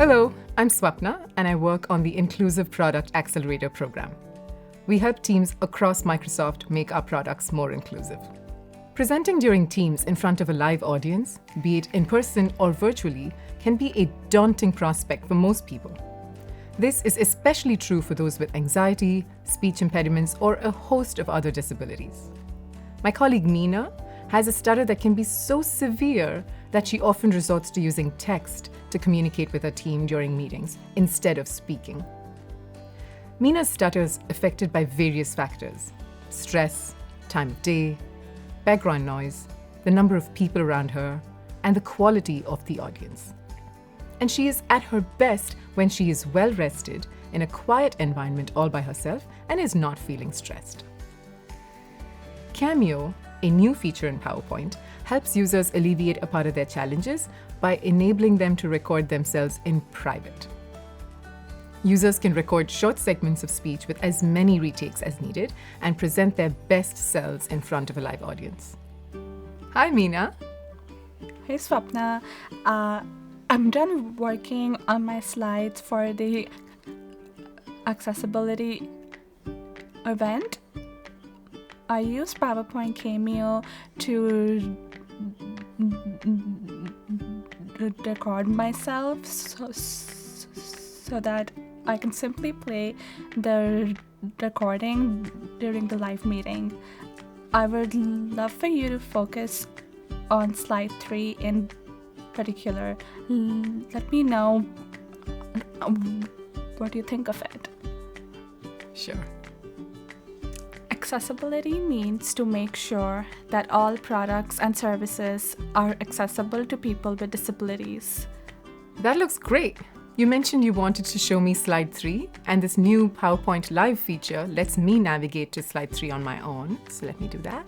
Hello, I'm Swapnaa, and I work on the Inclusive Product Accelerator program. We help teams across Microsoft make our products more inclusive. Presenting during Teams in front of a live audience, be it in person or virtually, can be a daunting prospect for most people. This is especially true for those with anxiety, speech impediments, or a host of other disabilities. My colleague Meena has a stutter that can be so severe that she often resorts to using text to communicate with her team during meetings instead of speaking. Meena's stutter is affected by various factors: stress, time of day, background noise, the number of people around her, and the quality of the audience. And she is at her best when she is well rested in a quiet environment all by herself and is not feeling stressed. Cameo, a new feature in PowerPoint, helps users alleviate a part of their challenges by enabling them to record themselves in private. Users can record short segments of speech with as many retakes as needed and present their best selves in front of a live audience. Hi, Meena. Hey, Swapnaa. I'm done working on my slides for the accessibility event. I used PowerPoint Cameo to record myself so that I can simply play the recording during the live meeting. I would love for you to focus on slide 3 in particular. Let me know what you think of it. Sure. Accessibility means to make sure that all products and services are accessible to people with disabilities. That looks great. You mentioned you wanted to show me slide 3, and this new PowerPoint Live feature lets me navigate to slide 3 on my own. So let me do that.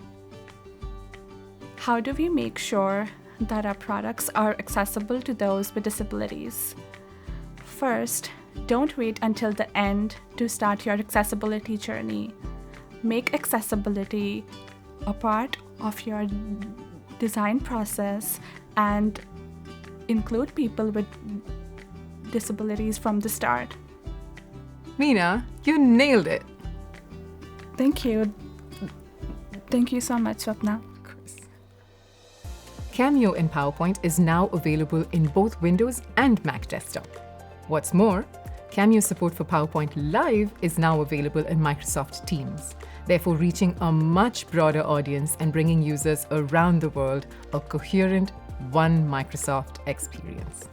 How do we make sure that our products are accessible to those with disabilities? First, don't wait until the end to start your accessibility journey. Make accessibility a part of your design process and include people with disabilities from the start. Meena, you nailed it. Thank you. Thank you so much, Swapnaa. Cameo in PowerPoint is now available in both Windows and Mac desktop. What's more, Cameo support for PowerPoint Live is now available in Microsoft Teams, therefore reaching a much broader audience and bringing users around the world a coherent, one Microsoft experience.